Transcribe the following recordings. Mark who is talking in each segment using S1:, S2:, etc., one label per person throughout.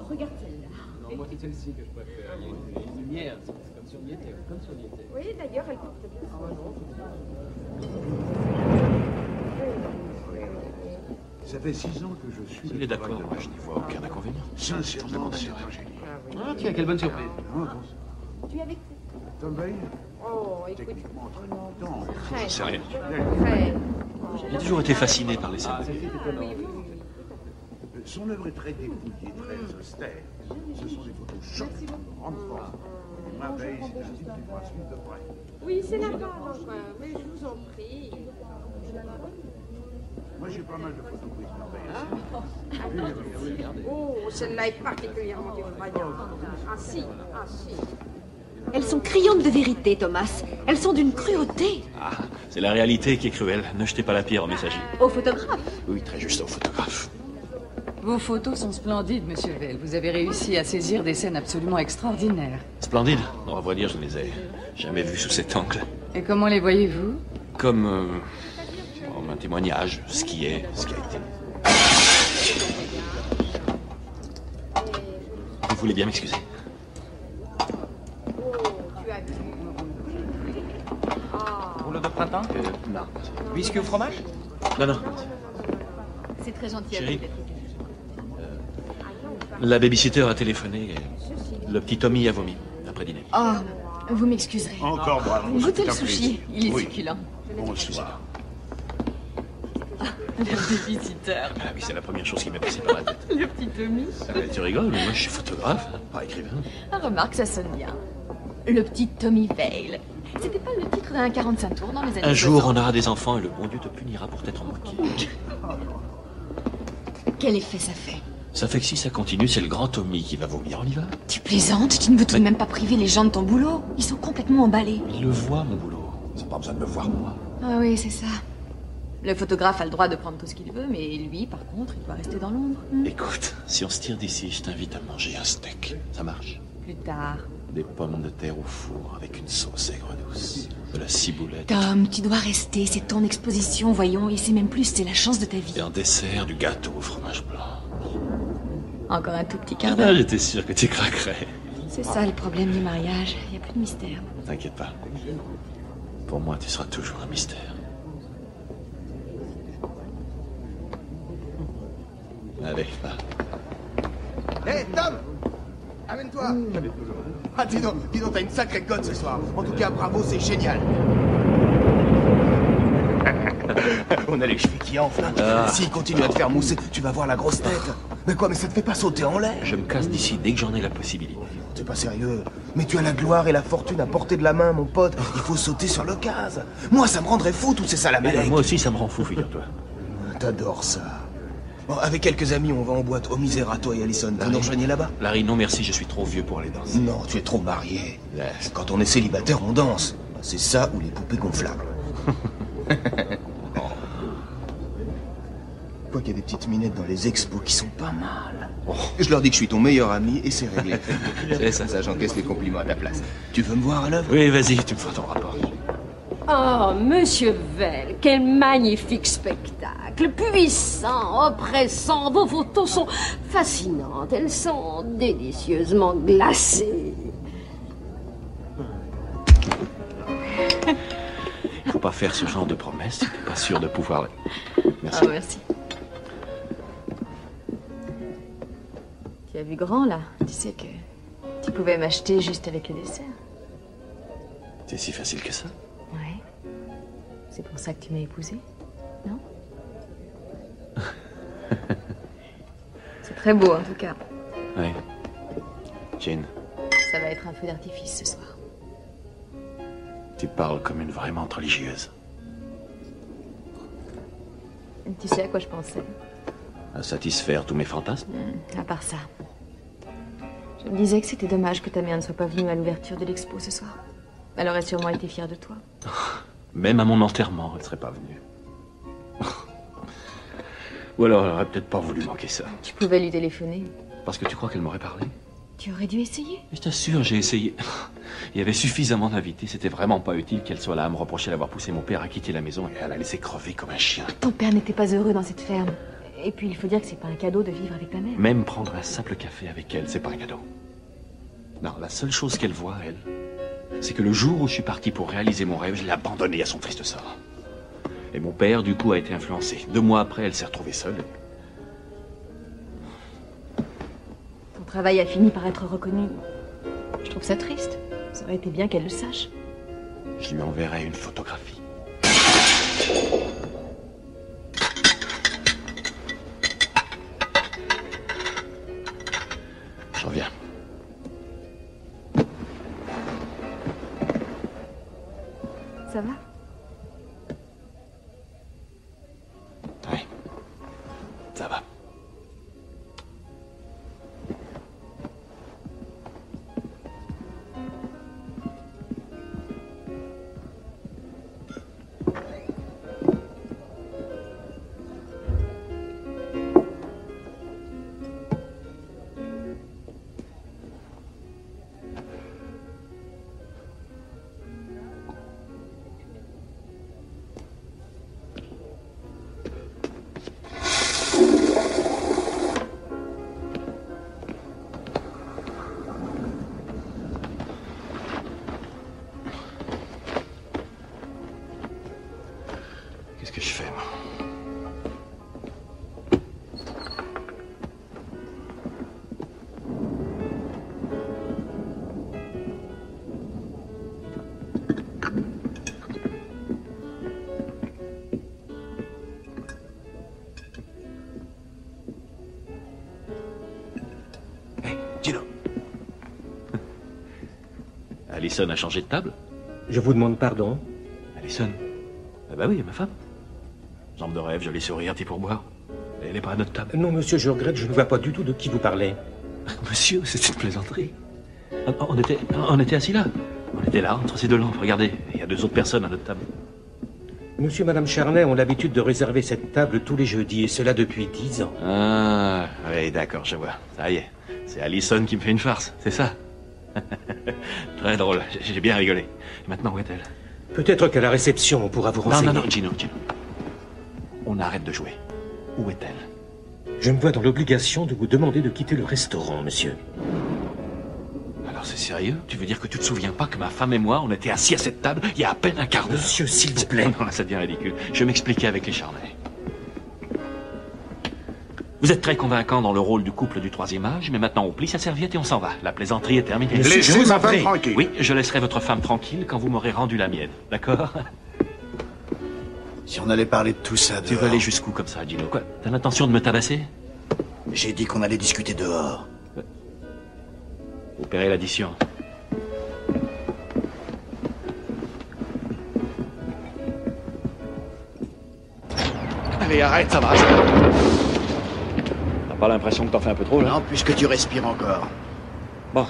S1: Regarde celle-là.
S2: Non, moi, c'est celle-ci que je préfère. Il y a une lumière, c'est comme si on y était. Comme si on y était.
S1: Oui, d'ailleurs, elle porte bien.
S3: Ça fait 6 ans que je suis...
S4: Il est d'accord, moi je n'y vois aucun inconvénient.
S3: Sincèrement, c'est un génie.
S2: Ah, tiens, quelle bonne surprise.
S1: Tu es avec
S3: Tom Veil,
S1: Oh, écoute.
S3: techniquement très compétent.
S1: Très.
S4: C'est rien.
S1: Très.
S4: J'ai toujours été fasciné par les scènes.
S3: Son œuvre est très dépouillée, très austère. Ce sont des photos chocs, grande forme. Ma Veil, c'est un type qui doit suivre de près.
S1: Oui, c'est là-bas, donc, mais je vous en prie.
S3: Moi, j'ai pas mal de photos prises par Veil.
S1: Oh, celle-là est particulièrement effrayante. Ah si, ah si.
S5: Elles sont criantes de vérité, Thomas. Elles sont d'une cruauté.
S4: Ah, c'est la réalité qui est cruelle. Ne jetez pas la pierre au messager.
S5: Au photographe.
S4: Oui, très juste au photographe.
S6: Vos photos sont splendides, monsieur Vell. Vous avez réussi à saisir des scènes absolument extraordinaires.
S4: Splendide. Non, à vrai dire, je ne les ai jamais vues sous cet angle.
S6: Et comment les voyez-vous?
S4: Comme un témoignage, ce qui est, ce qui a été. Vous voulez bien m'excuser?
S2: Rouleau de printemps?
S4: Non.
S2: Whisky au fromage?
S4: Non, non.
S5: C'est très gentil à
S4: Chérie.
S5: vous d'être ici.
S4: La babysitter a téléphoné et le petit Tommy a vomi après dîner.
S5: Oh, vous m'excuserez.
S3: Encore bravo.
S5: Goûtez
S3: c'est
S5: le
S3: un
S5: sushi.
S3: plaisir.
S5: Il est
S3: Oui.
S5: succulent.
S3: Bonsoir.
S6: Le babysitter.
S4: Ah oui, c'est la première chose qui m'est passée par la tête.
S6: Le petit Tommy.
S4: Tu rigoles, mais moi je suis photographe, hein, pas écrivain.
S5: Ah, remarque, ça sonne bien. Le petit Tommy Vale. C'était pas le titre d'un 45 tours dans les années
S4: Un jour,
S5: 60.
S4: on aura des enfants et le bon Dieu te punira pour t'être moqué.
S5: Quel effet ça fait?
S4: Ça fait que si ça continue, c'est le grand Tommy qui va vomir. On y va?
S5: Tu plaisantes? Tu ne veux tout de même pas priver les gens de ton boulot? Ils sont complètement emballés.
S4: Il le voit, mon boulot. Ils n'ont pas besoin de me voir, moi.
S5: Ah oui, c'est ça. Le photographe a le droit de prendre tout ce qu'il veut, mais lui, par contre, il doit rester dans l'ombre.
S4: Écoute, si on se tire d'ici, je t'invite à manger un steak. Ça marche?
S5: Plus tard.
S4: Des pommes de terre au four avec une sauce aigre douce. De la ciboulette.
S5: Tom, tu dois rester. C'est ton exposition, voyons. Et c'est même plus, c'est la chance de ta vie.
S4: Et en dessert, du gâteau au fromage blanc.
S5: Encore un tout petit quart
S4: Ah,
S5: d'heure.
S4: j'étais sûr que tu craquerais.
S5: C'est ça le problème du mariage. Il n'y a plus de mystère.
S4: T'inquiète pas. Pour moi, tu seras toujours un mystère. Allez, va.
S7: Hé, Tom! Amène-toi! Ah, dis donc, t'as une sacrée cote ce soir. En tout cas, bravo, c'est génial. On a les cheveux qui enflent. Hein. S'il continue à te faire mousser, tu vas voir la grosse tête. Mais quoi, mais ça te fait pas sauter en l'air?
S4: Je me casse d'ici dès que j'en ai la possibilité.
S7: T'es pas sérieux. Mais tu as la gloire et la fortune à portée de la main, mon pote. Il faut sauter sur l'occasion. Moi, ça me rendrait fou, tous ces salamèques.
S4: Moi aussi, ça me rend fou, figure-toi.
S7: T'adores ça. Bon, avec quelques amis, on va en boîte au Miserato et Allison. Vous nous rejoignez là-bas?
S4: Larry, non merci, je suis trop vieux pour aller danser.
S7: Non, tu es trop marié.
S4: Yes.
S7: Quand on est célibataire, on danse. C'est ça ou les poupées gonflables. Quoi qu'il y a des petites minettes dans les expos qui sont pas mal. Je leur dis que je suis ton meilleur ami et c'est réglé. C'est ça, j'encaisse les compliments à ta place. Tu veux me voir à l'œuvre?
S4: Oui, vas-y, tu me feras ton rapport.
S8: Oh, monsieur Vell, quel magnifique spectacle, puissant, oppressant. Vos photos sont fascinantes, elles sont délicieusement glacées.
S4: Faut pas faire ce genre de promesses, t'es pas sûr de pouvoir... Merci.
S5: Ah, merci. Tu as vu grand, là. Tu sais que tu pouvais m'acheter juste avec le dessert.
S4: C'est si facile que ça?
S5: Ouais. C'est pour ça que tu m'as épousée, non? C'est très beau, en tout cas.
S4: Oui. Jane,
S5: Ça va être un feu d'artifice ce soir.
S4: tu parles comme une vraie menthe religieuse.
S5: Tu sais à quoi je pensais?
S4: À satisfaire tous mes fantasmes?
S5: À part ça. Je me disais que c'était dommage que ta mère ne soit pas venue à l'ouverture de l'expo ce soir. Elle aurait sûrement été fière de toi.
S4: Même à mon enterrement, elle serait pas venue. Ou alors, elle aurait peut-être pas voulu manquer ça.
S5: Tu pouvais lui téléphoner.
S4: Parce que tu crois qu'elle m'aurait parlé?
S5: Tu aurais dû essayer.
S4: Je t'assure, j'ai essayé. Il y avait suffisamment d'invités, c'était vraiment pas utile qu'elle soit là à me reprocher d'avoir poussé mon père à quitter la maison et à la laisser crever comme un chien.
S5: Ton père n'était pas heureux dans cette ferme. Et puis il faut dire que c'est pas un cadeau de vivre avec ta mère.
S4: Même prendre un simple café avec elle, c'est pas un cadeau. Non, la seule chose qu'elle voit, elle, c'est que le jour où je suis parti pour réaliser mon rêve, je l'ai abandonnée à son triste sort. Et mon père, du coup, a été influencé. 2 mois après, elle s'est retrouvée seule.
S5: Ton travail a fini par être reconnu. Je trouve ça triste. Ça aurait été bien qu'elle le sache.
S4: Je lui enverrai une photographie. Je reviens.
S5: Ça va?
S4: Oui. Ça va. Qu'est-ce que je fais, moi? Hey, Gino. Allison a changé de table?
S9: Je vous demande pardon.
S4: Allison? Ah bah oui, ma femme. Jambe de rêve, joli sourire, petit pourboire. Elle est pas à notre table.
S9: Non, monsieur, je regrette, je ne vois pas du tout de qui vous parlez.
S4: Monsieur, c'est une plaisanterie. On était assis là. On était là, entre ces 2 lampes. Regardez, il y a 2 autres personnes à notre table.
S9: Monsieur et madame Charnay ont l'habitude de réserver cette table tous les jeudis, et cela depuis 10 ans.
S4: Ah, oui, d'accord, je vois. Ça y est, c'est Allison qui me fait une farce, c'est ça? Très drôle, j'ai bien rigolé. Et maintenant, où est-elle?
S9: Peut-être qu'à la réception, on pourra vous renseigner.
S4: Non, Gino. On arrête de jouer. Où est-elle?
S9: Je me vois dans l'obligation de vous demander de quitter le restaurant, monsieur.
S4: Alors c'est sérieux? Tu veux dire que tu te souviens pas que ma femme et moi, on était assis à cette table il y a à peine un quart d'heure?
S9: Monsieur, s'il vous plaît.
S4: Non, ça devient ridicule. Je vais m'expliquer avec les Charnay. Vous êtes très convaincant dans le rôle du couple du 3e âge, mais maintenant on plie sa serviette et on s'en va. La plaisanterie est terminée.
S3: Laissez ma femme tranquille.
S4: Oui, je laisserai votre femme tranquille quand vous m'aurez rendu la mienne. D'accord?
S10: Si on allait parler de tout ça dehors...
S4: Tu veux aller jusqu'où comme ça, Gino? Quoi? T'as l'intention de me tabasser?
S10: J'ai dit qu'on allait discuter dehors.
S4: Opérer l'addition. Allez, arrête, ça va. T'as pas l'impression que t'en fais un peu trop, là?
S10: Non, puisque tu respires encore.
S4: Bon,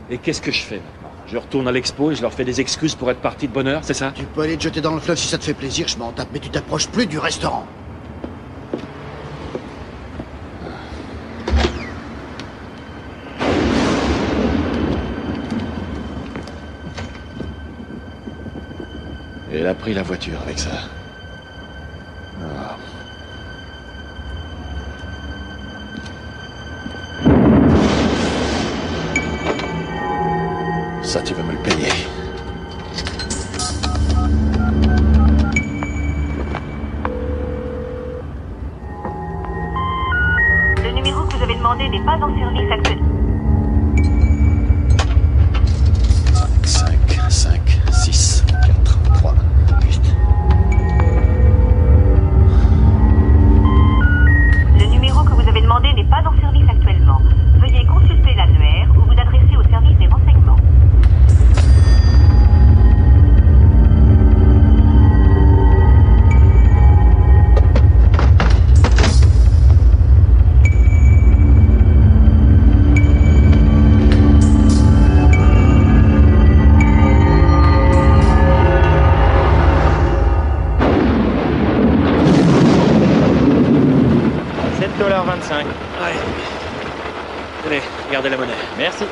S4: et qu'est-ce que je fais maintenant? Je retourne à l'expo et je leur fais des excuses pour être parti de bonne heure, c'est ça?
S10: Tu peux aller te jeter dans le fleuve si ça te fait plaisir, je m'en tape, mais tu t'approches plus du restaurant.
S4: Et elle a pris la voiture avec ça. Ah. Ça, tu vas me le payer.
S11: Le numéro que vous avez demandé n'est pas en service actuellement.
S4: 5, 6, 4, 3, 8.
S11: Le numéro que vous avez demandé n'est pas en service actuellement. Veuillez consulter l'annuaire ou vous adresser au service des renseignements.
S9: $7,25.
S4: Ouais. Allez, gardez la monnaie.
S9: Merci.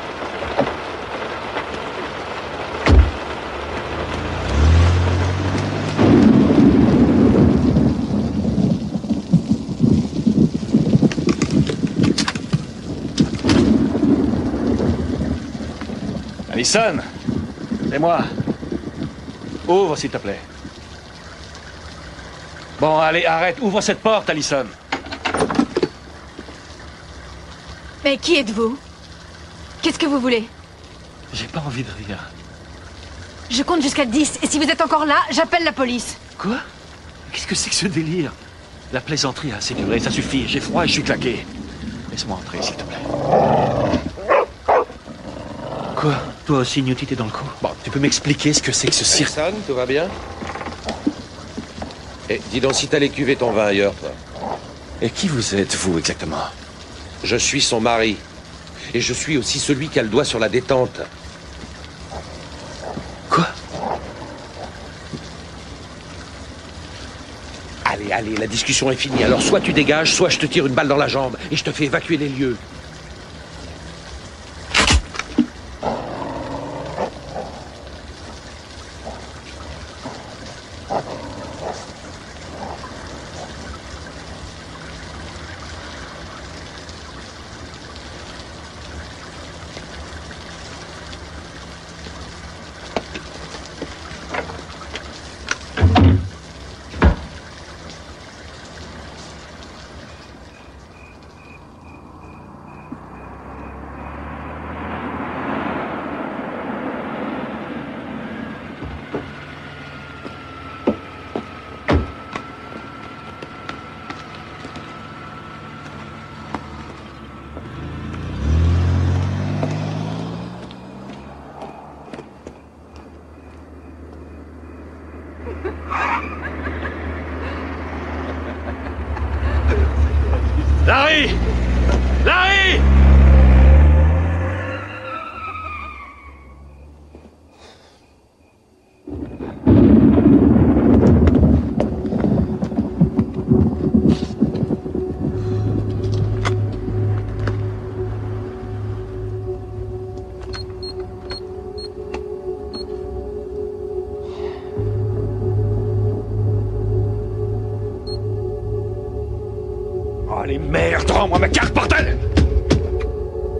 S4: Allison! C'est moi. Ouvre, s'il te plaît. Bon, allez, arrête. Ouvre cette porte, Allison.
S5: Mais qui êtes-vous? Qu'est-ce que vous voulez?
S4: J'ai pas envie de rire.
S5: Je compte jusqu'à 10, et si vous êtes encore là, j'appelle la police.
S4: Quoi? Qu'est-ce que c'est que ce délire? La plaisanterie a assez duré, ça suffit. J'ai froid et je suis claqué. Laisse-moi entrer, s'il te plaît. Quoi? Toi aussi, Newty, t'es dans le coup? Bon, tu peux m'expliquer ce que c'est que ce cirque?
S12: Allison, tout va bien? Et dis donc si t'allais cuver ton vin ailleurs, toi.
S4: Et qui vous êtes, vous, exactement?
S12: Je suis son mari. Et je suis aussi celui qui a le doigt sur la détente.
S4: Quoi?
S12: Allez, allez, la discussion est finie. Alors soit tu dégages, soit je te tire une balle dans la jambe et je te fais évacuer les lieux.
S4: Larry! Larry! Oh les merdes, rends-moi ma carte, bordel!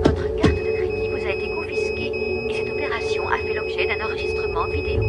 S11: Votre carte de crédit vous a été confisquée et cette opération a fait l'objet d'un enregistrement vidéo.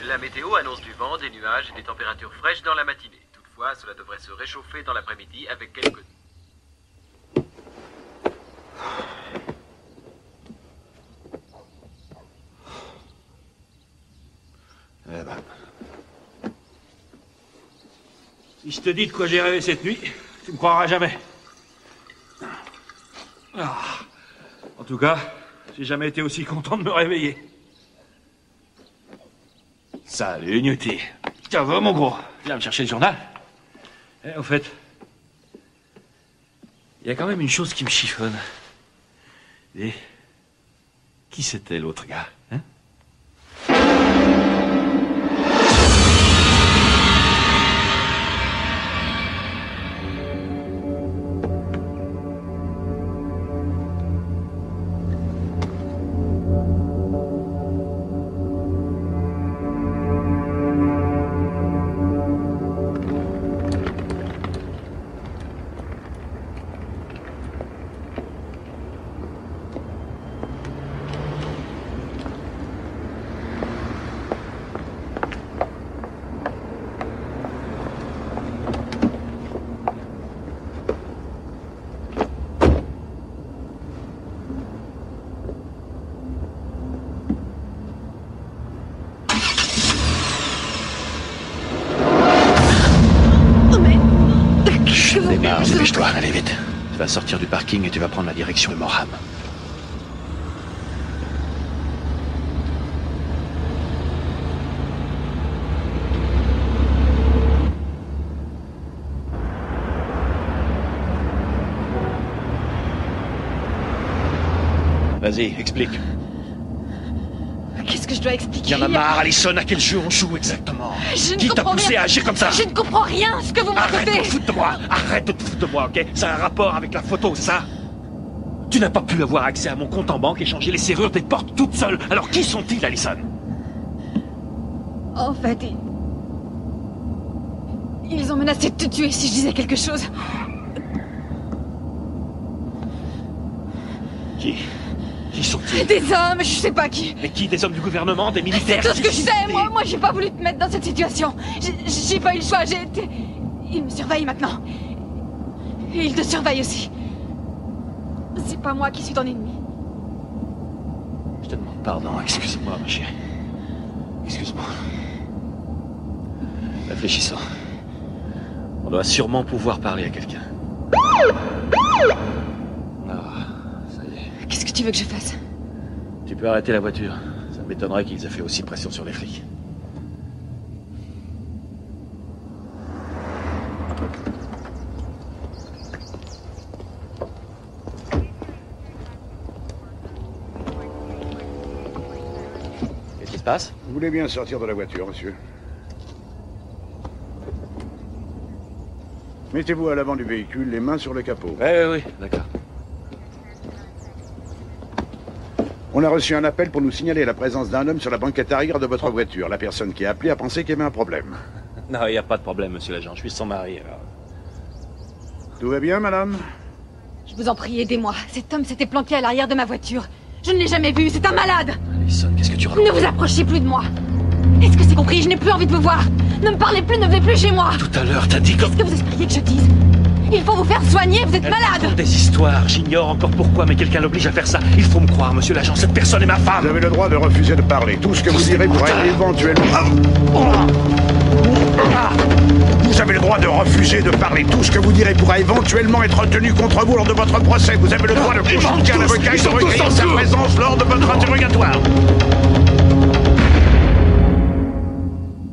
S13: La météo annonce du vent, des nuages et des températures fraîches dans la matinée. Toutefois, cela devrait se réchauffer dans l'après-midi avec quelques...
S4: Eh ben. Si je te dis de quoi j'ai rêvé cette nuit, tu me croiras jamais. Ah. En tout cas, j'ai jamais été aussi content de me réveiller. Salut, Newty. Tiens, va, mon gros. Viens me chercher le journal. Eh, au fait, il y a quand même une chose qui me chiffonne. Et qui c'était l'autre gars, hein? sortir du parking et tu vas prendre la direction de Morham. Vas-y, explique.
S5: Qu'est-ce que je dois expliquer?
S4: Il y en a marre, Allison, à quel jeu on joue exactement? Qui t'a poussé à agir comme ça?
S5: Je ne comprends rien, ce que vous me racontez.
S4: Arrête de te foutre de moi! Arrête de te foutre de moi, ok? C'est un rapport avec la photo, c'est ça? Tu n'as pas pu avoir accès à mon compte en banque et changer les serrures des portes toute seule. Alors qui sont-ils, Allison?
S5: En fait, ils ont menacé de te tuer si je disais quelque chose.
S4: Qui sont-ils?
S5: Des hommes, je sais pas qui.
S4: Mais qui? Des hommes du gouvernement? Des militaires?
S5: C'est tout ce que je sais, moi j'ai pas voulu te mettre dans cette situation. J'ai pas eu le choix, Ils me surveillent maintenant. Et ils te surveillent aussi. C'est pas moi qui suis ton ennemi.
S4: Je te demande pardon, excuse-moi, ma chérie. Excuse-moi. Réfléchissons. On doit sûrement pouvoir parler à quelqu'un.
S5: Qu'est-ce que tu veux que je fasse?
S4: Tu peux arrêter la voiture. Ça m'étonnerait qu'ils aient fait aussi pression sur les flics. Qu'est-ce qui se passe?
S3: Vous voulez bien sortir de la voiture, monsieur? Mettez-vous à l'avant du véhicule, les mains sur le capot.
S4: Oui, d'accord.
S3: On a reçu un appel pour nous signaler la présence d'un homme sur la banquette arrière de votre voiture. La personne qui a appelé a pensé qu'il y avait un problème.
S4: Non, il n'y a pas de problème, monsieur l'agent. Je suis son mari, alors.
S3: Tout va bien, madame?
S5: Je vous en prie, aidez-moi. Cet homme s'était planqué à l'arrière de ma voiture. Je ne l'ai jamais vu, c'est un malade.
S4: Allison, qu'est-ce que tu racontes?
S5: Ne vous approchez plus de moi. Est-ce que c'est compris? Je n'ai plus envie de vous voir. Ne me parlez plus, ne venez plus chez moi.
S4: Tout à l'heure, t'as dit comme...
S5: Qu'est-ce que vous espériez que je dise? Il faut vous faire soigner, vous êtes malade.
S4: Des histoires, j'ignore encore pourquoi, mais quelqu'un l'oblige à faire ça. Il faut me croire, monsieur l'agent, cette personne est ma femme.
S3: Vous avez le droit de refuser de parler. Tout ce que vous direz pourrait éventuellement... Vous avez le droit de refuser de parler. Tout ce que vous direz pourra éventuellement être tenu contre vous lors de votre procès. Vous avez le droit de consulter un avocat et de recueillir sa présence lors de votre interrogatoire.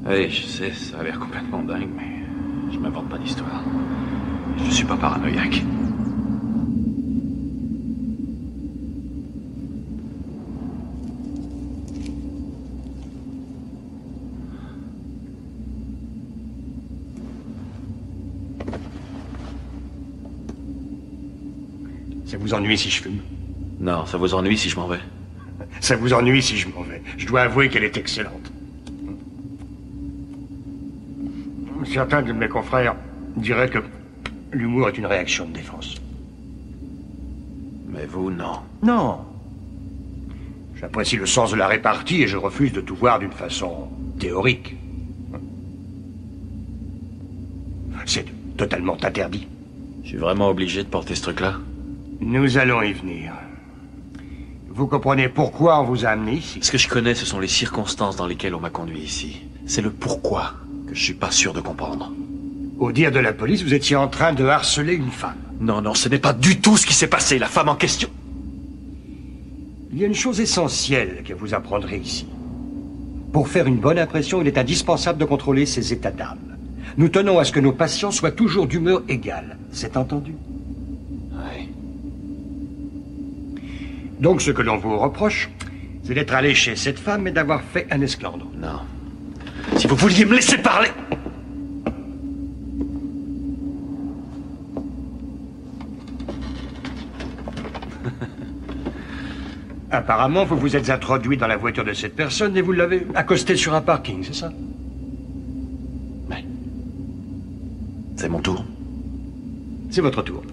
S4: Oui, je sais, ça a l'air complètement dingue, mais je m'invente pas d'histoire. Je suis pas paranoïaque.
S9: Ça vous ennuie si je fume?
S4: Non, ça vous ennuie si je m'en vais.
S9: Ça vous ennuie si je m'en vais. Je dois avouer qu'elle est excellente. Certains de mes confrères diraient que l'humour est une réaction de défense.
S4: Mais vous, non.
S9: Non. J'apprécie le sens de la répartie et je refuse de tout voir d'une façon théorique. C'est totalement interdit.
S4: Je suis vraiment obligé de porter ce truc-là?
S9: Nous allons y venir. Vous comprenez pourquoi on vous a amené ici?
S4: Ce que je connais, ce sont les circonstances dans lesquelles on m'a conduit ici. C'est le pourquoi que je suis pas sûr de comprendre.
S9: Au dire de la police, vous étiez en train de harceler une femme.
S4: Non, non, ce n'est pas du tout ce qui s'est passé. La femme en question...
S9: Il y a une chose essentielle que vous apprendrez ici. Pour faire une bonne impression, il est indispensable de contrôler ses états d'âme. Nous tenons à ce que nos patients soient toujours d'humeur égale. C'est entendu?
S4: Oui.
S9: Donc ce que l'on vous reproche, c'est d'être allé chez cette femme et d'avoir fait un esclandre.
S4: Non. Si vous vouliez me laisser parler...
S9: Apparemment, vous vous êtes introduit dans la voiture de cette personne et vous l'avez accostée sur un parking, c'est ça?
S4: Oui. C'est mon tour.
S9: C'est votre tour.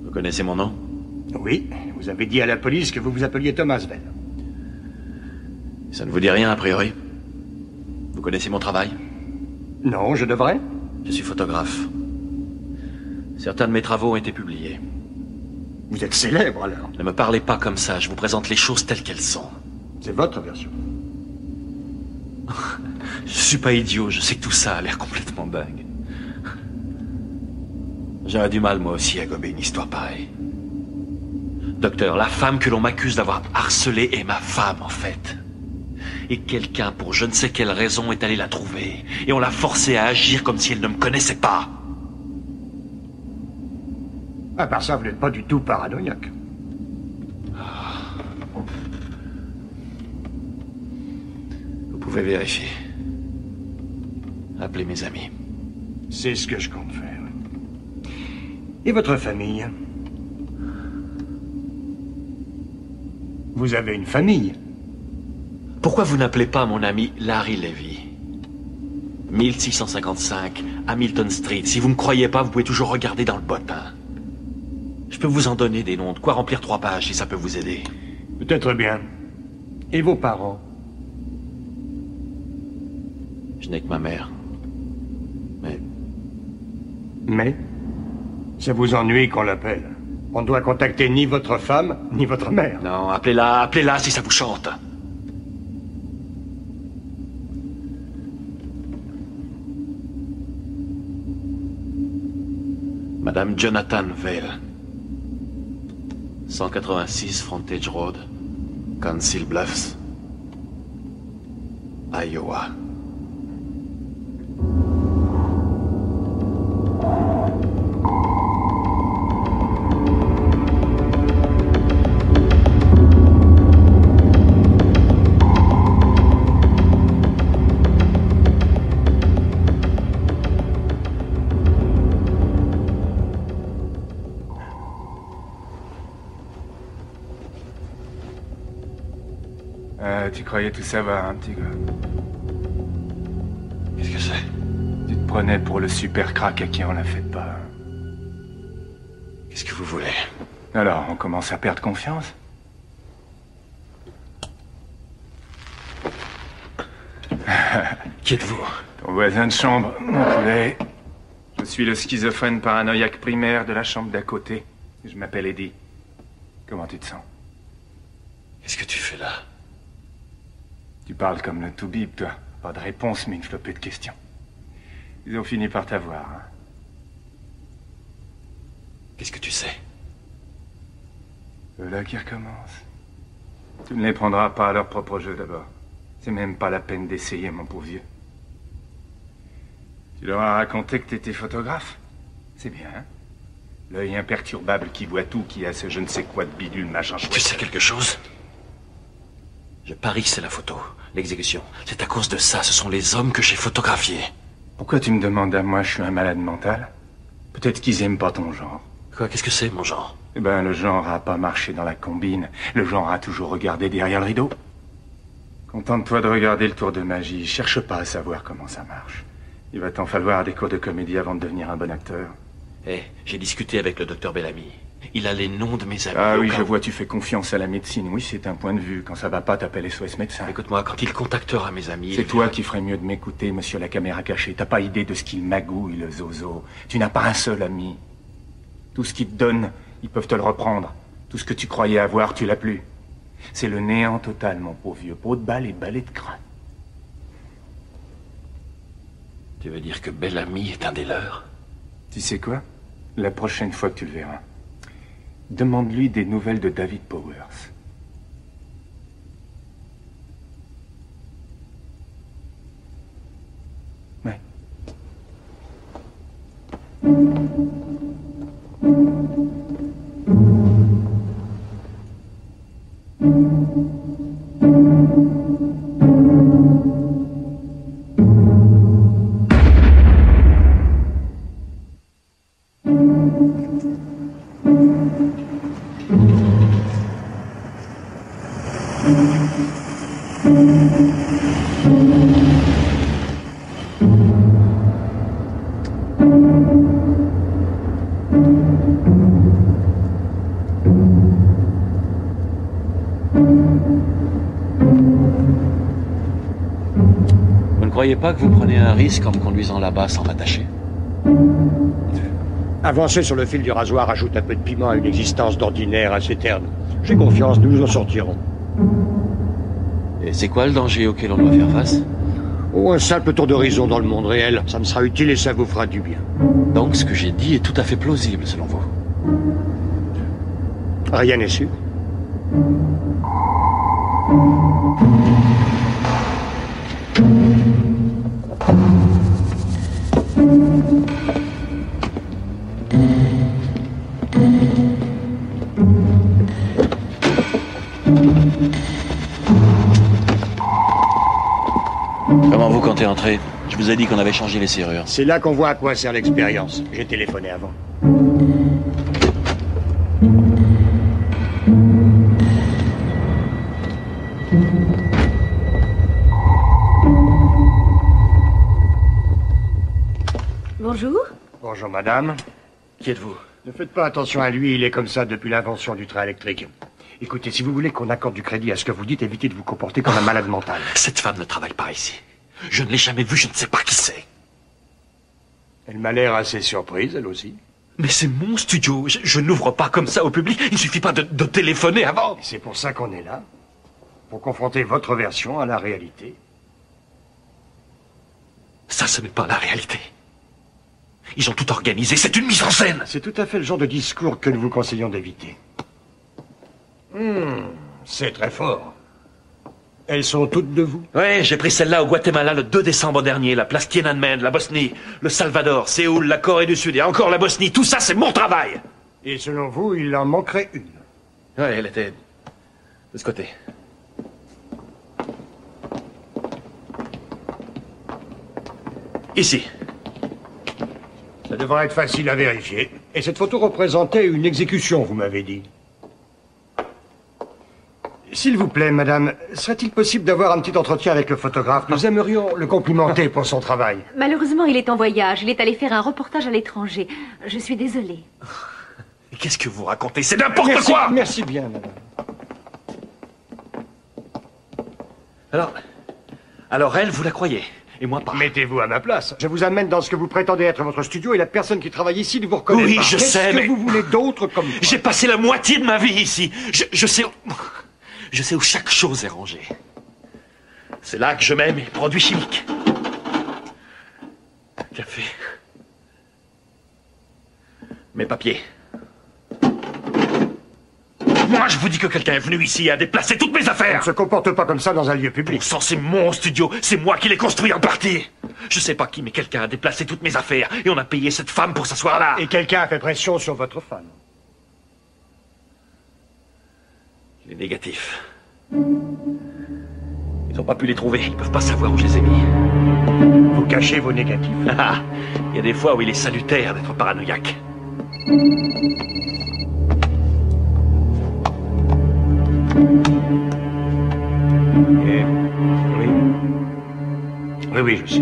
S4: Vous connaissez mon nom?
S9: Oui. Vous avez dit à la police que vous vous appeliez Thomas Vell.
S4: Ça ne vous dit rien, a priori? Vous connaissez mon travail?
S9: Non, je devrais.
S4: Je suis photographe. Certains de mes travaux ont été publiés.
S9: Vous êtes célèbre, alors.
S4: Ne me parlez pas comme ça, je vous présente les choses telles qu'elles sont.
S9: C'est votre version.
S4: Je suis pas idiot, je sais que tout ça a l'air complètement dingue. J'aurais du mal, moi aussi, à gober une histoire pareille. Docteur, la femme que l'on m'accuse d'avoir harcelée est ma femme, en fait. Et quelqu'un, pour je ne sais quelle raison, est allé la trouver. Et on l'a forcée à agir comme si elle ne me connaissait pas.
S9: À part ça, vous n'êtes pas du tout paranoïaque.
S4: Vous pouvez vérifier. Appelez mes amis.
S9: C'est ce que je compte faire. Et votre famille? Vous avez une famille?
S4: Pourquoi vous n'appelez pas mon ami Larry Levy? 1655, Hamilton Street. Si vous ne me croyez pas, vous pouvez toujours regarder dans le bottin. Je peux vous en donner des noms, de quoi remplir 3 pages si ça peut vous aider.
S9: Peut-être bien. Et vos parents?
S4: Je n'ai que ma mère.
S9: Mais ça vous ennuie qu'on l'appelle. On ne doit contacter ni votre femme, ni votre mère.
S4: Non, appelez-la si ça vous chante. Madame Jonathan Vale. 186 Frontage Road, Council Bluffs, Iowa.
S14: Tu croyais tout savoir, hein, petit gars?
S4: Qu'est-ce que c'est?
S14: Tu te prenais pour le super crack à qui on la fait pas.
S4: Qu'est-ce que vous voulez?
S14: Alors, on commence à perdre confiance?
S4: Qui êtes-vous?
S14: Ton voisin de chambre, mon poulet. Je suis le schizophrène paranoïaque primaire de la chambre d'à côté. Je m'appelle Eddie. Comment tu te sens?
S4: Qu'est-ce que tu fais là?
S14: Tu parles comme le toubib, toi. Pas de réponse, mais une flopée de questions. Ils ont fini par t'avoir, hein.
S4: Qu'est-ce que tu sais?
S14: Voilà qui recommence. Tu ne les prendras pas à leur propre jeu, d'abord. C'est même pas la peine d'essayer, mon pauvre vieux. Tu leur as raconté que t'étais photographe? C'est bien, hein? L'œil imperturbable qui voit tout, qui a ce je ne sais quoi de bidule, machin chouette.
S4: Tu sais quelque chose? Je parie que c'est la photo, l'exécution. C'est à cause de ça, ce sont les hommes que j'ai photographiés.
S14: Pourquoi tu me demandes à moi, je suis un malade mental? Peut-être qu'ils aiment pas ton genre.
S4: Quoi, qu'est-ce que c'est, mon genre?
S14: Eh ben, le genre a pas marché dans la combine. Le genre a toujours regardé derrière le rideau. Contente-toi de regarder le tour de magie. Cherche pas à savoir comment ça marche. Il va t'en falloir des cours de comédie avant de devenir un bon acteur.
S4: J'ai discuté avec le docteur Bellamy. Il a les noms de mes amis.
S14: Ah oui, je vois, tu fais confiance à la médecine. Oui, c'est un point de vue. Quand ça va pas, t'appelles SOS médecin.
S4: Écoute-moi, quand il contactera mes amis...
S14: C'est toi qui ferais mieux de m'écouter, monsieur la caméra cachée. T'as pas idée de ce qu'il magouille, le zozo. Tu n'as pas un seul ami. Tout ce qu'il te donne, ils peuvent te le reprendre. Tout ce que tu croyais avoir, tu l'as plus. C'est le néant total, mon pauvre vieux. Peau de balle et balai de crâne.
S4: Tu veux dire que Bellamy est un des leurs?
S14: Tu sais quoi? La prochaine fois que tu le verras, demande-lui des nouvelles de David Powers. Ouais.
S4: Vous ne croyez pas que vous prenez un risque en me conduisant là-bas sans m'attacher?
S9: Avancer sur le fil du rasoir ajoute un peu de piment à une existence d'ordinaire assez terne. J'ai confiance, nous nous en sortirons.
S4: Et c'est quoi le danger auquel on doit faire face?
S9: Oh, un simple tour d'horizon dans le monde réel. Ça me sera utile et ça vous fera du bien.
S4: Donc, ce que j'ai dit est tout à fait plausible, selon vous.
S9: Rien n'est sûr.
S4: Comment vous comptez entrer? Je vous ai dit qu'on avait changé les serrures.
S9: C'est là qu'on voit à quoi sert l'expérience. J'ai téléphoné avant.
S11: Bonjour.
S9: Bonjour, madame.
S4: Qui êtes-vous?
S9: Ne faites pas attention à lui, il est comme ça depuis l'invention du train électrique. Écoutez, si vous voulez qu'on accorde du crédit à ce que vous dites, évitez de vous comporter comme un malade mental.
S4: Cette femme ne travaille pas ici. Je ne l'ai jamais vue, je ne sais pas qui c'est.
S9: Elle m'a l'air assez surprise, elle aussi.
S4: Mais c'est mon studio. Je n'ouvre pas comme ça au public. Il ne suffit pas de téléphoner avant.
S9: C'est pour ça qu'on est là. Pour confronter votre version à la réalité.
S4: Ça, ce n'est pas la réalité. Ils ont tout organisé. C'est une mise en scène.
S9: C'est tout à fait le genre de discours que nous vous conseillons d'éviter. C'est très fort. Elles sont toutes de vous?
S12: Oui, j'ai pris celle-là au Guatemala le 2 décembre dernier, la place Tiananmen, la Bosnie, le Salvador, Séoul, la Corée du Sud et encore la Bosnie. Tout ça, c'est mon travail.
S9: Et selon vous, il en manquerait une?
S12: Oui, elle était de ce côté. Ici.
S9: Ça devrait être facile à vérifier. Et cette photo représentait une exécution, vous m'avez dit. S'il vous plaît, madame, serait-il possible d'avoir un petit entretien avec le photographe? Nous aimerions le complimenter pour son travail.
S11: Malheureusement, il est en voyage. Il est allé faire un reportage à l'étranger. Je suis désolée.
S12: Qu'est-ce que vous racontez? C'est n'importe quoi!
S9: Merci bien, madame.
S12: Alors elle, vous la croyez? Et moi pas.
S9: Mettez-vous à ma place. Je vous amène dans ce que vous prétendez être votre studio et la personne qui travaille ici ne vous reconnaît pas.
S12: Oui, je sais, mais...
S9: Qu'est-ce que vous voulez d'autre comme...
S12: J'ai passé la moitié de ma vie ici. Je sais... Je sais où chaque chose est rangée. C'est là que je mets mes produits chimiques. Café. Mes papiers. Moi, je vous dis que quelqu'un est venu ici et a déplacé toutes mes affaires.
S9: On ne se comporte pas comme ça dans un lieu public.
S12: Bon sang, c'est mon studio. C'est moi qui l'ai construit en partie. Je sais pas qui, mais quelqu'un a déplacé toutes mes affaires. Et on a payé cette femme pour s'asseoir là.
S9: Et quelqu'un a fait pression sur votre femme.
S12: Les négatifs. Ils n'ont pas pu les trouver. Ils peuvent pas savoir où je les ai mis.
S9: Vous cachez vos négatifs.
S12: Il y a des fois où il est salutaire d'être paranoïaque.
S9: Oui, je sais.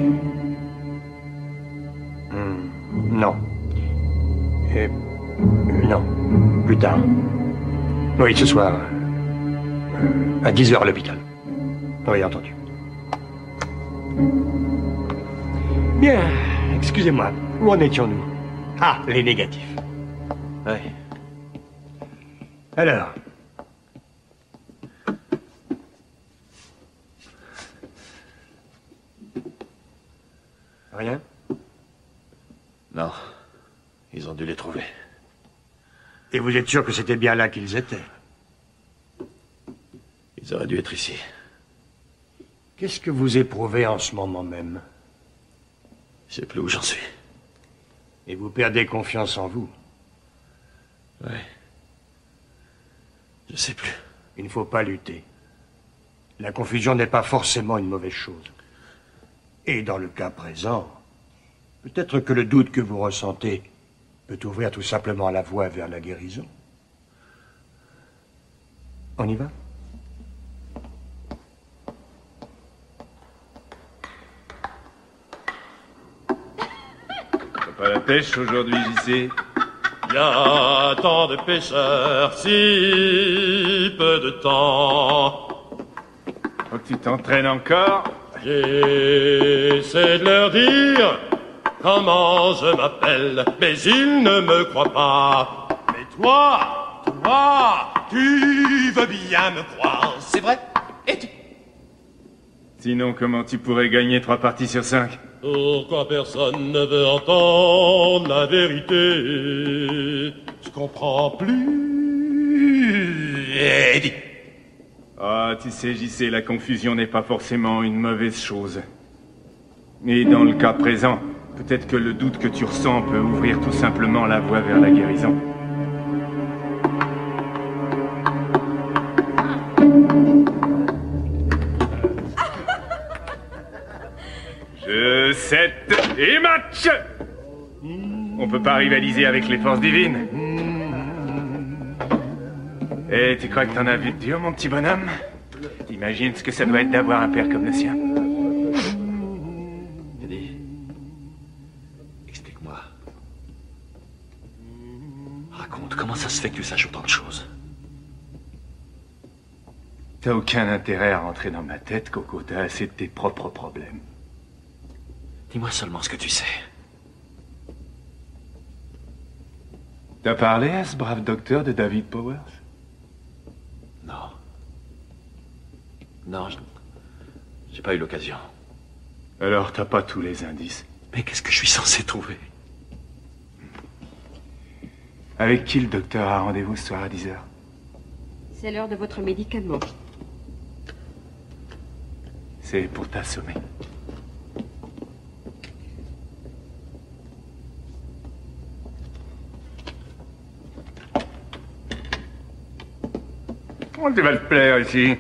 S9: Non. Non. Plus tard. Oui, ce soir. À 10h à l'hôpital. Oui, entendu. Bien, excusez-moi. Où en étions-nous? Ah, les négatifs.
S12: Oui.
S9: Alors. Rien?
S12: Non. Ils ont dû les trouver.
S9: Et vous êtes sûr que c'était bien là qu'ils étaient?
S12: Ils auraient dû être ici.
S9: Qu'est-ce que vous éprouvez en ce moment même?
S12: Je sais plus où j'en suis.
S9: Et vous perdez confiance en vous?
S12: Oui. Je sais plus.
S9: Il ne faut pas lutter. La confusion n'est pas forcément une mauvaise chose. Et dans le cas présent, peut-être que le doute que vous ressentez peut ouvrir tout simplement la voie vers la guérison. On y va?
S15: C'est pas la pêche aujourd'hui, JC?
S16: Il y a tant de pêcheurs, si peu de temps.
S15: Faut que tu t'entraînes encore?
S16: J'essaie de leur dire comment je m'appelle, mais ils ne me croient pas. Mais toi, tu veux bien me croire, c'est vrai? Et tu...
S15: Sinon, comment tu pourrais gagner 3 parties sur 5?
S16: Pourquoi personne ne veut entendre la vérité? Je comprends plus.
S15: Eddie. Ah, tu sais, JC, la confusion n'est pas forcément une mauvaise chose. Et dans le cas présent, peut-être que le doute que tu ressens peut ouvrir tout simplement la voie vers la guérison. Jeu 7 et match! On peut pas rivaliser avec les forces divines. Et tu crois que t'en as vu de dur, mon petit bonhomme? T'imagines ce que ça doit être d'avoir un père comme le sien?
S4: Eddie, explique-moi. Raconte, comment ça se fait que tu saches autant de choses?
S15: T'as aucun intérêt à rentrer dans ma tête, Coco. T'as assez de tes propres problèmes.
S4: Dis-moi seulement ce que tu sais.
S15: T'as parlé à ce brave docteur de David Powers?
S4: Non. Non, j'ai pas eu l'occasion.
S15: Alors t'as pas tous les indices.
S4: Mais qu'est-ce que je suis censé trouver?
S15: Avec qui le docteur a rendez-vous ce soir à 10h?
S8: C'est l'heure de votre médicament.
S15: C'est pour t'assommer. Oh, tu vas te plaire ici.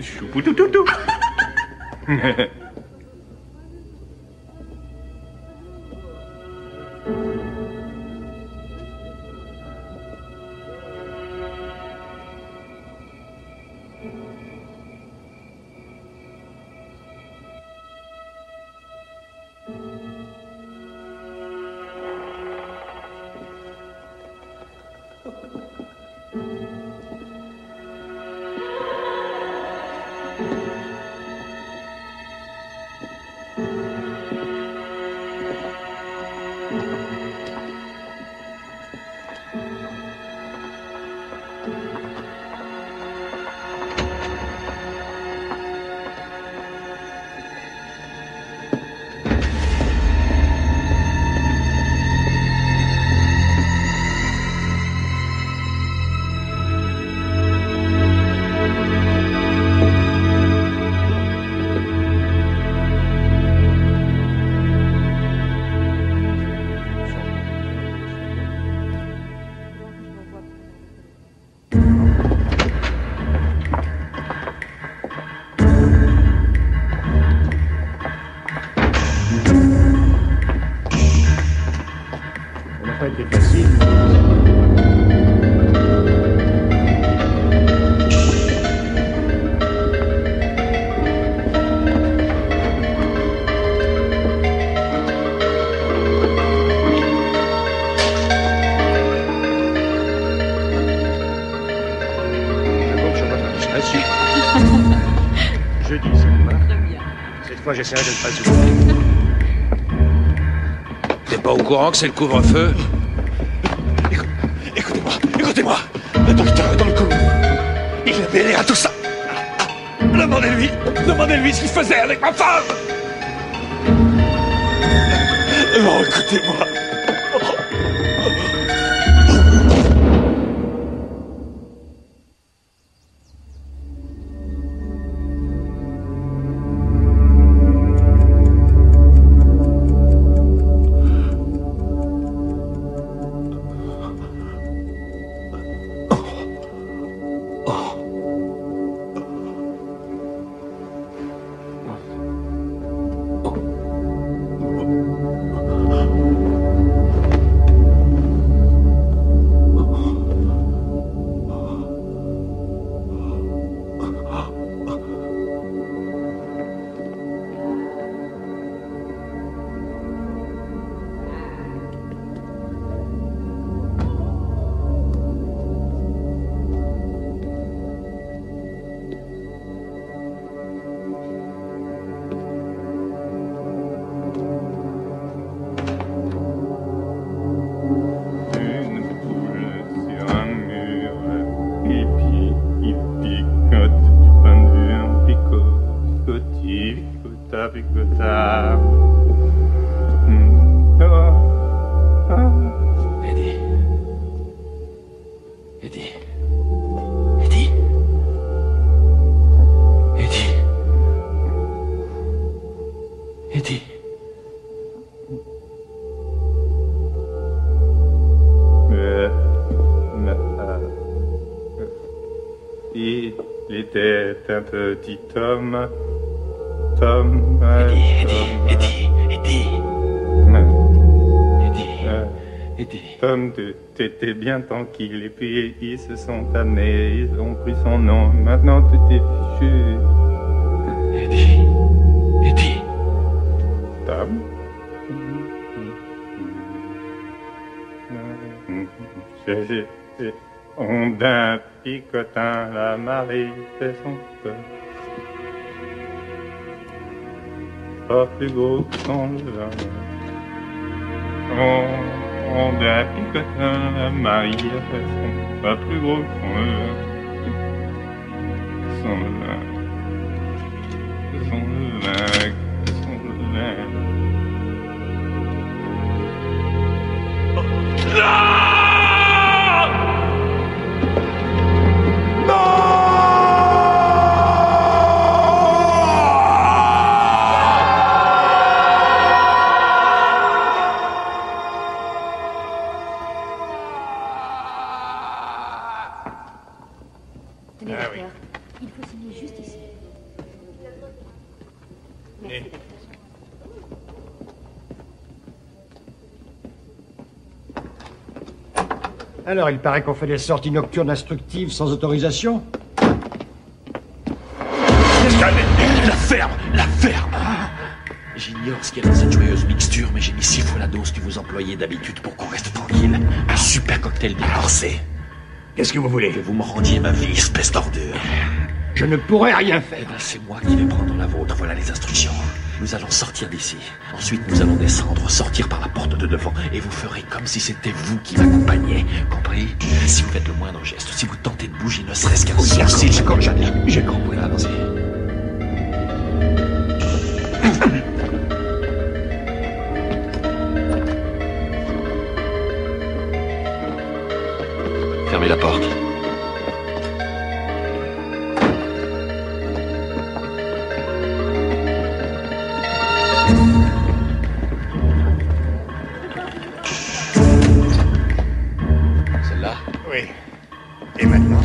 S15: Choupoutoutou.
S3: J'essaierai de ne pas oublier. T'es pas au courant que c'est le couvre-feu?
S12: Écoutez-moi. Le docteur est dans le coup. Il est mêlé à tout ça. Demandez-lui ce qu'il faisait avec ma femme. Non, écoutez-moi.
S15: picota, picota.
S4: Eddie. Eddie. Eddie. Eddie. Eddie.
S15: Il était un petit homme. Tom.
S4: Eddie.
S15: Tom, t'étais bien tranquille. Et puis ils se sont amenés. Ils ont pris son nom. Maintenant tout est fichu.
S4: Eddie.
S15: Tom. Ondin, picotin, la Marie fait son peur. Pas plus gros que son levain. Ondin, picotin, la Marie fait son pas plus gros que son levain. Son levain. Son levain. Son levain.
S8: Tenez, docteur. Il faut signer juste ici. Merci, docteur.
S9: Alors, il paraît qu'on fait des sorties nocturnes instructives sans autorisation?
S4: La ferme. J'ignore ce qu'il y a dans cette joyeuse mixture, mais j'ai mis 6 fois la dose que vous employez d'habitude pour qu'on reste tranquille. Un super cocktail bien corsé.
S9: Qu'est-ce que vous voulez?
S4: Que vous me rendiez ma vie, espèce d'ordure.
S9: Je ne pourrais rien faire.
S4: Eh ben, c'est moi qui vais prendre la vôtre, voilà les instructions. Nous allons sortir d'ici. Ensuite, nous allons descendre, sortir par la porte de devant, et vous ferez comme si c'était vous qui m'accompagniez. Compris? Si vous faites le moindre geste, si vous tentez de bouger ne serait-ce qu'un sourcil, j'ai compris. Allons-y. Fermez la porte. Celle-là?
S9: Oui. Et maintenant?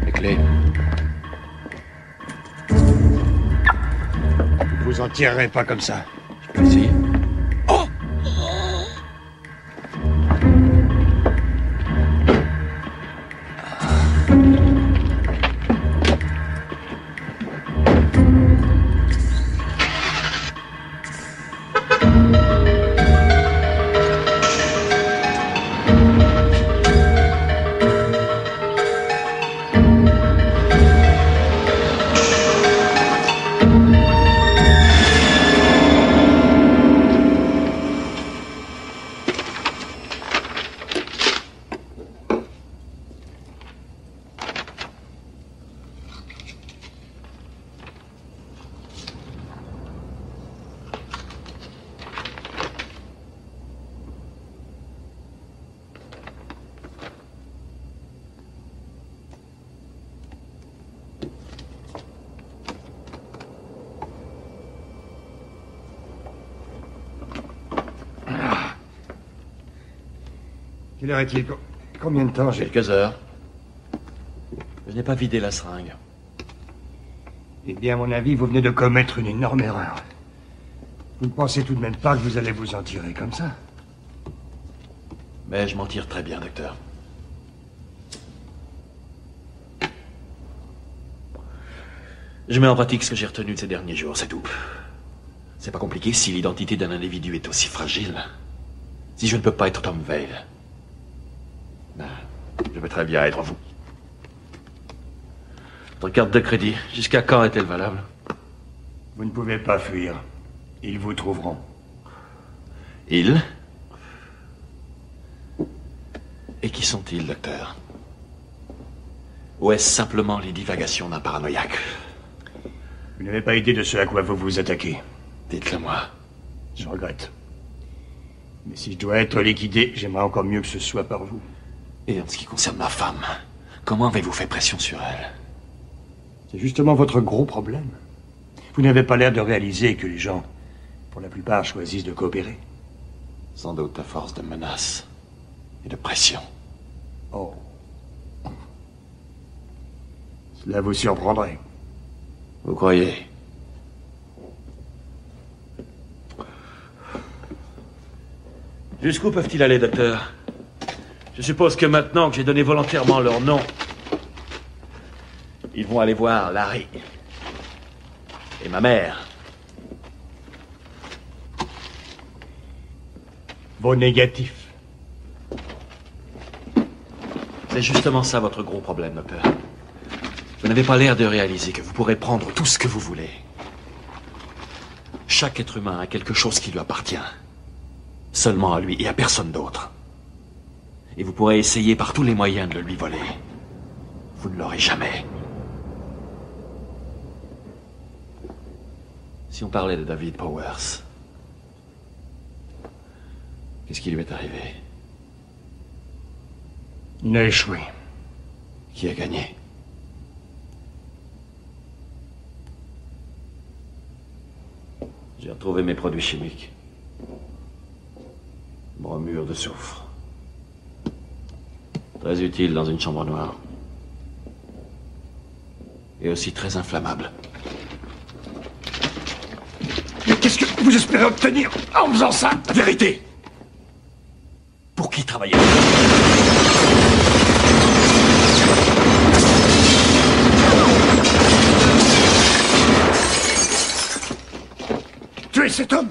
S4: Les clés.
S9: Vous en tirerez pas comme ça.
S4: Je peux essayer. Oh!
S9: Quelle heure est-il? Combien de temps j'ai?
S4: Quelques heures. Je n'ai pas vidé la seringue.
S9: Eh bien, à mon avis, vous venez de commettre une énorme erreur. Vous ne pensez tout de même pas que vous allez vous en tirer comme ça?
S4: Mais je m'en tire très bien, docteur. Je mets en pratique ce que j'ai retenu de ces derniers jours, c'est tout. C'est pas compliqué si l'identité d'un individu est aussi fragile. Si je ne peux pas être Tom Vale, ben, je peux très bien être vous. Votre carte de crédit, jusqu'à quand est-elle valable?
S9: Vous ne pouvez pas fuir. Ils vous trouveront.
S4: Ils? Et qui sont-ils, docteur? Ou est-ce simplement les divagations d'un paranoïaque?
S9: Vous n'avez pas idée de ce à quoi vous vous attaquez.
S4: Dites-le moi.
S9: Je regrette. Mais si je dois être liquidé, j'aimerais encore mieux que ce soit par vous.
S4: Et en ce qui concerne ma femme, comment avez-vous fait pression sur elle?
S9: C'est justement votre gros problème. Vous n'avez pas l'air de réaliser que les gens, pour la plupart, choisissent de coopérer.
S4: Sans doute à force de menaces et de pression.
S9: Oh. Cela vous surprendrait.
S4: Vous croyez?
S12: Jusqu'où peuvent-ils aller, docteur? Je suppose que maintenant que j'ai donné volontairement leur nom, ils vont aller voir Larry. Et ma mère.
S9: Vos négatifs.
S4: C'est justement ça votre gros problème, docteur. Vous n'avez pas l'air de réaliser que vous pourrez prendre tout ce que vous voulez. Chaque être humain a quelque chose qui lui appartient. Seulement à lui et à personne d'autre. Et vous pourrez essayer par tous les moyens de le lui voler. Vous ne l'aurez jamais. Si on parlait de David Powers, qu'est-ce qui lui est arrivé?
S9: Il a échoué.
S4: Qui a gagné? J'ai retrouvé mes produits chimiques. Bromure de soufre. Très utile dans une chambre noire. Et aussi très inflammable.
S9: Mais qu'est-ce que vous espérez obtenir en faisant ça?
S4: La vérité! Pour qui travaillez?
S9: Tuez cet homme!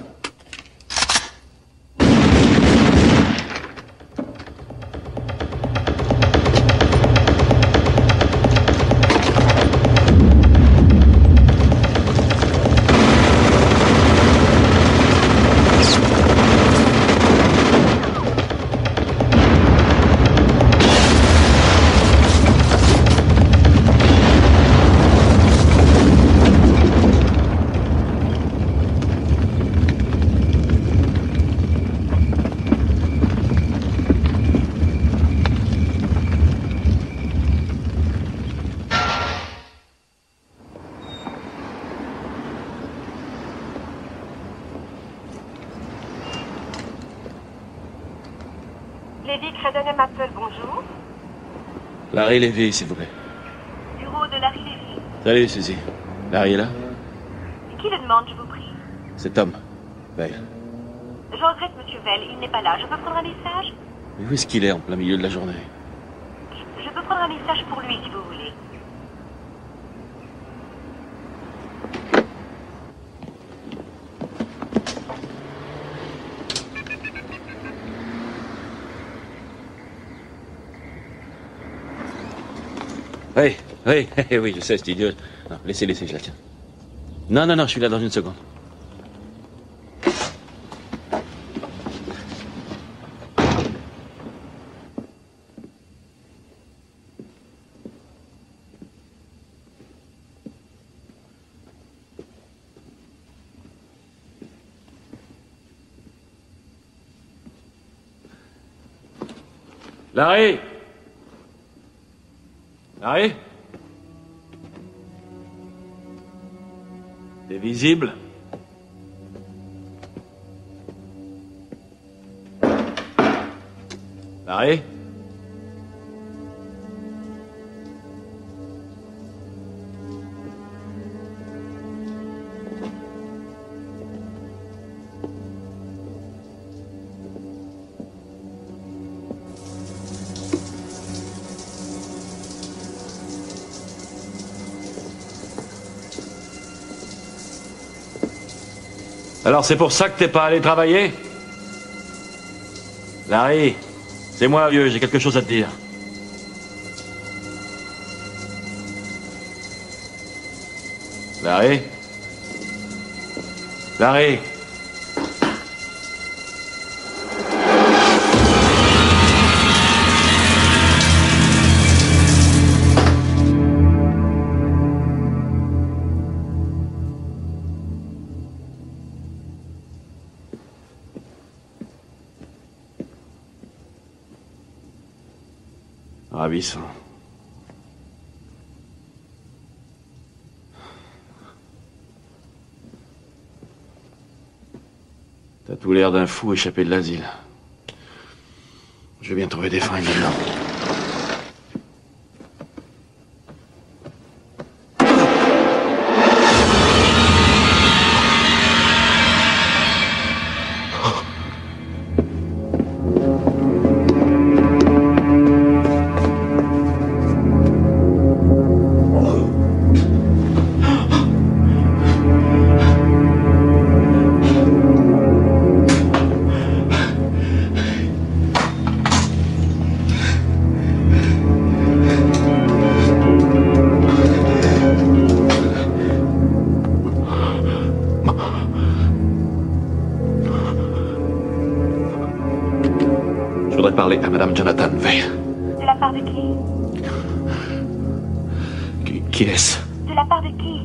S11: Lévy Credden Maple, bonjour.
S4: Larry Lévy, s'il vous plaît.
S11: Bureau de Larry Lévy.
S4: Salut, Suzy. Larry est là?
S11: Qui le demande, je vous prie?
S4: C'est Tom. Veil.
S11: Je regrette, monsieur Vell, il n'est pas là. Je peux prendre un message?
S4: Mais où est-ce qu'il est en plein milieu de la journée?
S11: Je peux prendre un message pour lui, si vous voulez.
S4: Oui, je sais, c'est idiot. Non, laissez, je la tiens. Non, je suis là dans une seconde. Larry? Larry? T'es visible? Larry? Alors c'est pour ça que t'es pas allé travailler? Larry, c'est moi, vieux, j'ai quelque chose à te dire. Larry? Larry? Ravissant. T'as tout l'air d'un fou échappé de l'asile. Je vais bien trouver des fringues maintenant. Je voudrais parler à Madame Jonathan Vale.
S11: De la part de qui?
S4: Qui est-ce?
S11: De la part de qui?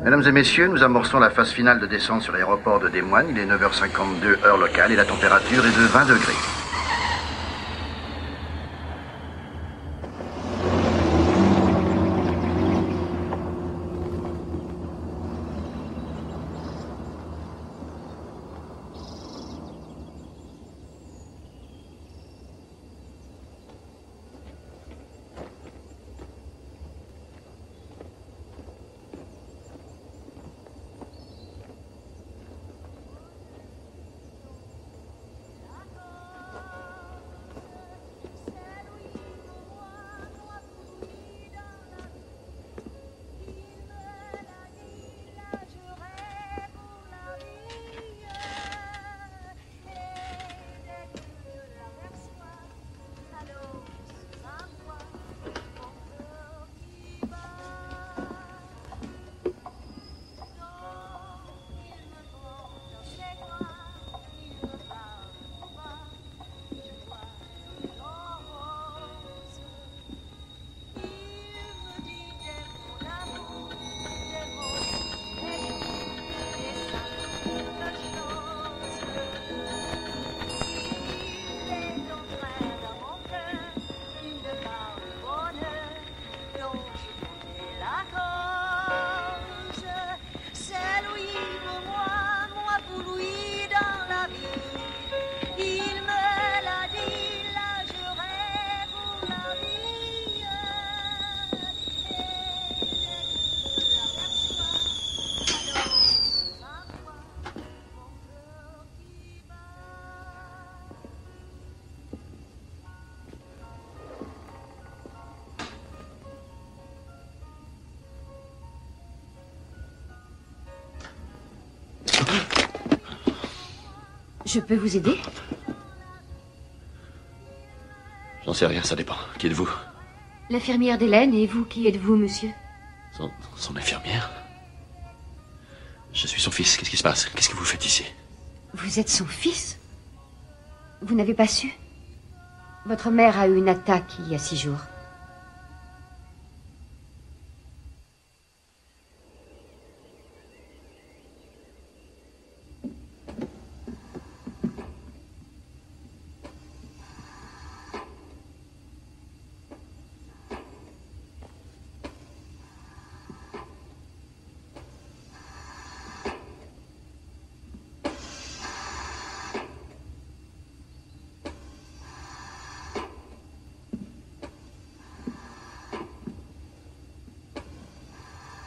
S10: Mesdames et messieurs, nous amorçons la phase finale de descente sur l'aéroport de Des Moines. Il est 9h52 heure locale et la température est de 20 degrés.
S8: Je peux vous aider?
S4: J'en sais rien, ça dépend. Qui êtes-vous?
S8: L'infirmière d'Hélène, et vous, qui êtes-vous, monsieur?
S4: Son infirmière? Je suis son fils. Qu'est-ce qui se passe? Qu'est-ce que vous faites ici?
S8: Vous êtes son fils? Vous n'avez pas su? Votre mère a eu une attaque il y a 6 jours.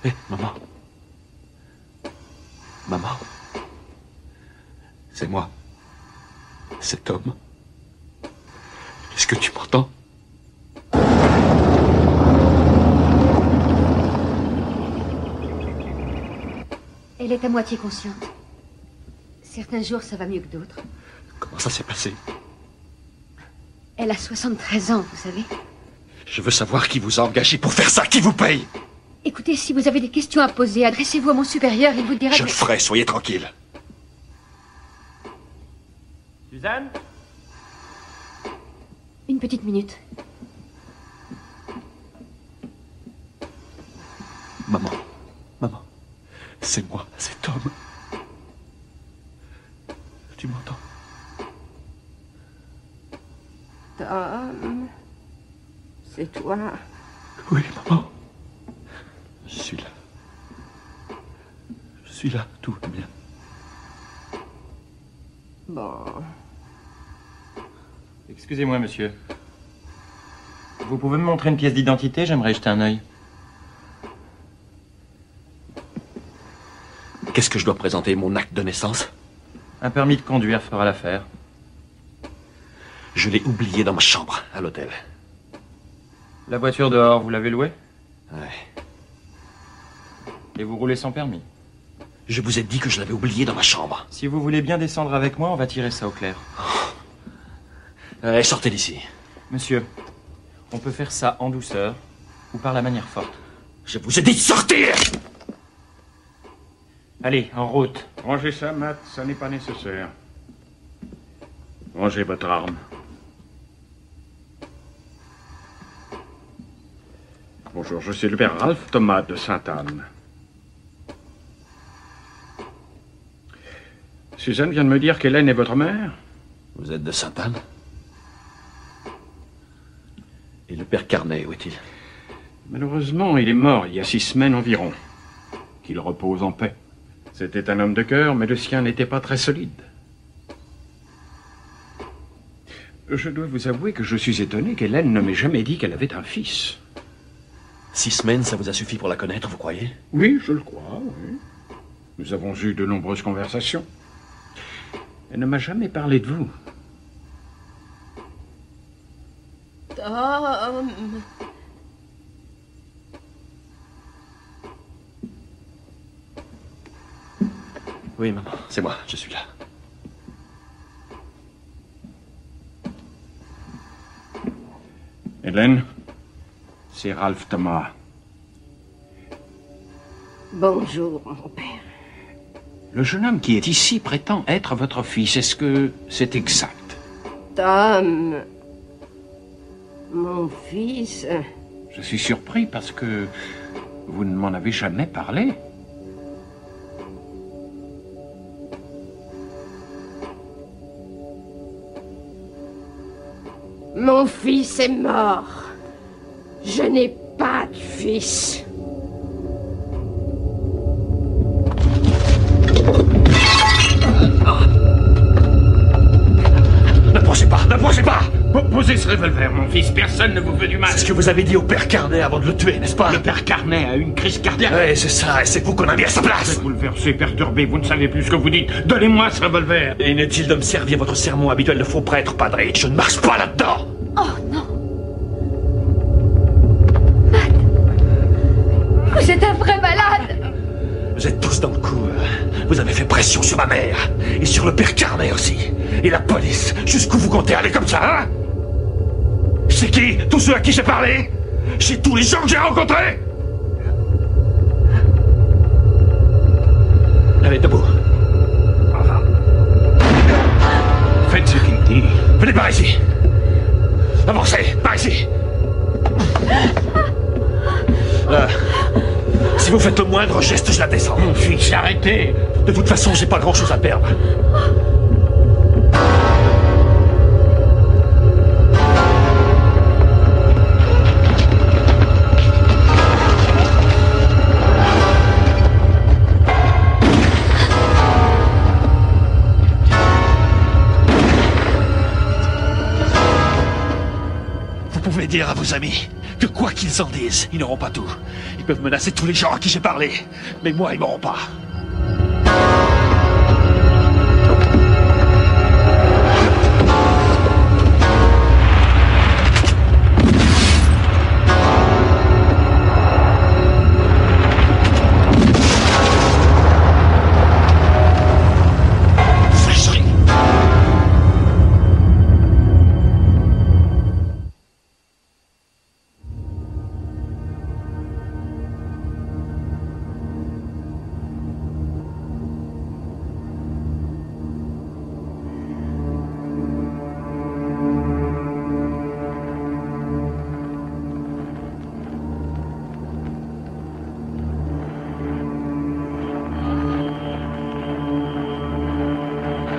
S4: Hé, maman. Maman. C'est moi. Cet homme. Est-ce que tu m'entends?
S8: Elle est à moitié consciente. Certains jours, ça va mieux que d'autres.
S4: Comment ça s'est passé?
S8: Elle a 73 ans, vous savez.
S4: Je veux savoir qui vous a engagé pour faire ça, qui vous paye.
S8: Écoutez, si vous avez des questions à poser, adressez-vous à mon supérieur, il vous dira...
S4: Je le ferai, soyez tranquille.
S12: Suzanne?
S8: Une petite minute.
S4: Maman, maman, c'est moi, cet homme. Tu m'entends?
S1: Tom, c'est toi.
S4: Oui, maman. Je suis là. Je suis là, tout va bien.
S1: Bon.
S9: Excusez-moi, monsieur. Vous pouvez me montrer une pièce d'identité? J'aimerais jeter un œil.
S4: Qu'est-ce que je dois présenter? Mon acte de naissance?
S9: Un permis de conduire fera l'affaire.
S4: Je l'ai oublié dans ma chambre, à l'hôtel.
S9: La voiture dehors, vous l'avez louée?
S4: Ouais.
S9: Et vous roulez sans permis?
S4: Je vous ai dit que je l'avais oublié dans ma chambre.
S9: Si vous voulez bien descendre avec moi, on va tirer ça au clair.
S4: Allez, sortez d'ici.
S9: Monsieur, on peut faire ça en douceur ou par la manière forte.
S4: Je vous ai dit de sortir!
S9: Allez, en route.
S15: Rangez ça, Matt, ça n'est pas nécessaire. Rangez votre arme. Bonjour, je suis le père Ralph Thomas de Sainte-Anne. Suzanne vient de me dire qu'Hélène est votre mère?
S4: Vous êtes de Sainte-Anne? Et le père Carnet, où est-il?
S15: Malheureusement, il est mort il y a 6 semaines environ. Qu'il repose en paix. C'était un homme de cœur, mais le sien n'était pas très solide. Je dois vous avouer que je suis étonné qu'Hélène ne m'ait jamais dit qu'elle avait un fils.
S4: 6 semaines, ça vous a suffi pour la connaître, vous croyez?
S15: Oui, je le crois, oui. Nous avons eu de nombreuses conversations. Elle ne m'a jamais parlé de vous.
S1: Tom.
S4: Oui, maman, c'est moi, je suis là.
S15: Hélène, c'est Ralph Thomas.
S1: Bonjour, mon père.
S15: Le jeune homme qui est ici prétend être votre fils. Est-ce que c'est exact?
S1: Tom. Mon fils.
S15: Je suis surpris parce que vous ne m'en avez jamais parlé.
S1: Mon fils est mort. Je n'ai pas de fils.
S12: Ne pensez pas!
S15: Posez ce revolver, mon fils. Personne ne vous veut du mal.
S12: C'est ce que vous avez dit au père Carnet avant de le tuer, n'est-ce pas?
S15: Le père Carnet a eu une crise cardiaque.
S12: Oui, c'est ça, et c'est vous qu'on a mis à sa place.
S15: Vous êtes bouleversé, perturbé, vous ne savez plus ce que vous dites. Donnez-moi ce revolver.
S12: Et inutile de me servir votre sermon habituel de faux prêtre, Padre. Je ne marche pas là-dedans.
S8: Oh non! Matt! Vous êtes un vrai malade!
S12: Vous êtes tous dans le coup. Vous avez fait pression sur ma mère. Et sur le père Carnet aussi. Et la police. Jusqu'où vous comptez aller comme ça, hein? C'est qui? Tous ceux à qui j'ai parlé? C'est tous les gens que j'ai rencontrés? Allez, debout.
S15: Faites ce qu'il dit.
S12: Venez par ici. Avancez, par ici. Là. Si vous faites le moindre geste, je la descends.
S15: Mon fils, arrêtez.
S12: De toute façon, j'ai pas grand-chose à perdre. Vous pouvez dire à vos amis que quoi qu'ils en disent, ils n'auront pas tout. Ils peuvent menacer tous les gens à qui j'ai parlé, mais moi, ils m'auront pas.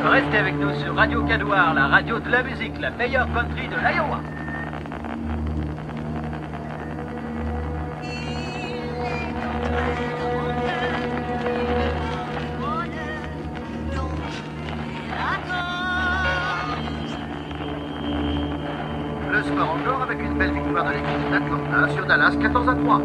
S13: Restez avec nous sur Radio Cadouar, la radio de la musique, la meilleure country de l'Iowa. Le score encore avec une belle victoire de l'équipe d'Atlanta sur Dallas 14-3.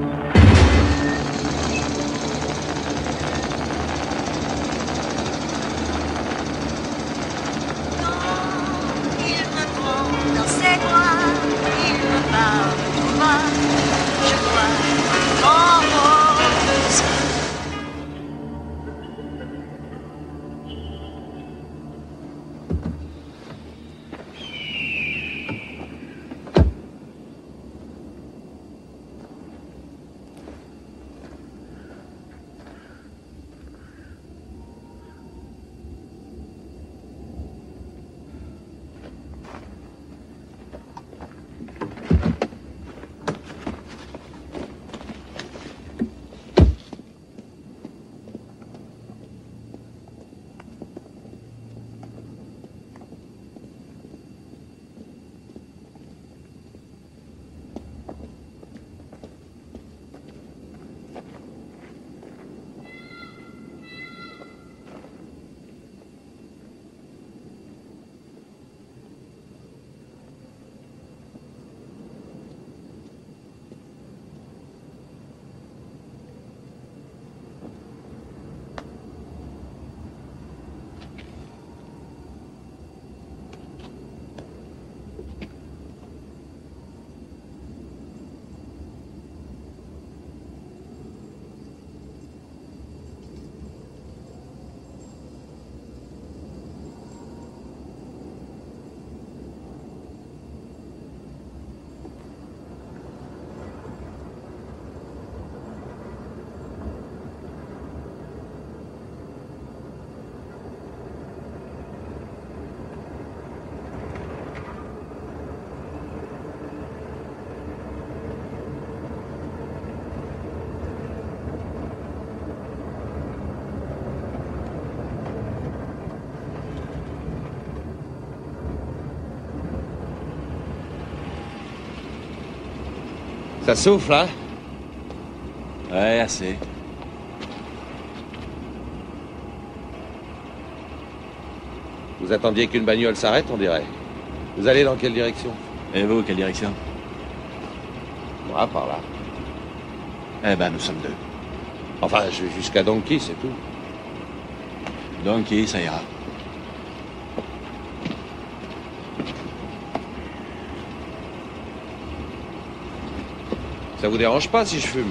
S17: Ça souffle, hein?
S4: Ouais, assez.
S17: Vous attendiez qu'une bagnole s'arrête, on dirait. Vous allez dans quelle direction?
S4: Et vous, quelle direction?
S17: Moi, par là.
S4: Eh ben, nous sommes deux.
S17: Enfin, je vais jusqu'à Donkey, c'est tout.
S4: Donkey, ça ira.
S17: Ça vous dérange pas si je fume?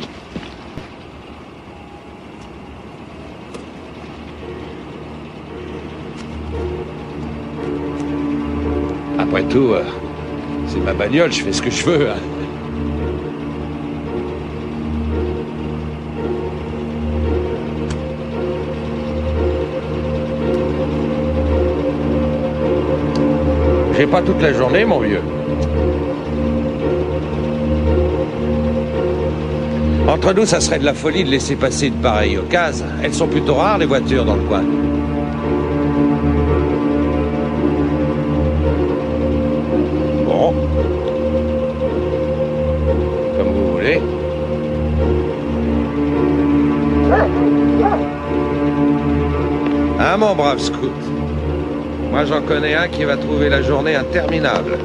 S17: Après tout, c'est ma bagnole, je fais ce que je veux. Hein. J'ai pas toute la journée, mon vieux. Entre nous, ça serait de la folie de laisser passer une pareille occasion. Elles sont plutôt rares, les voitures, dans le coin. Bon. Comme vous voulez. Hein, mon brave scout? Moi, j'en connais un qui va trouver la journée interminable.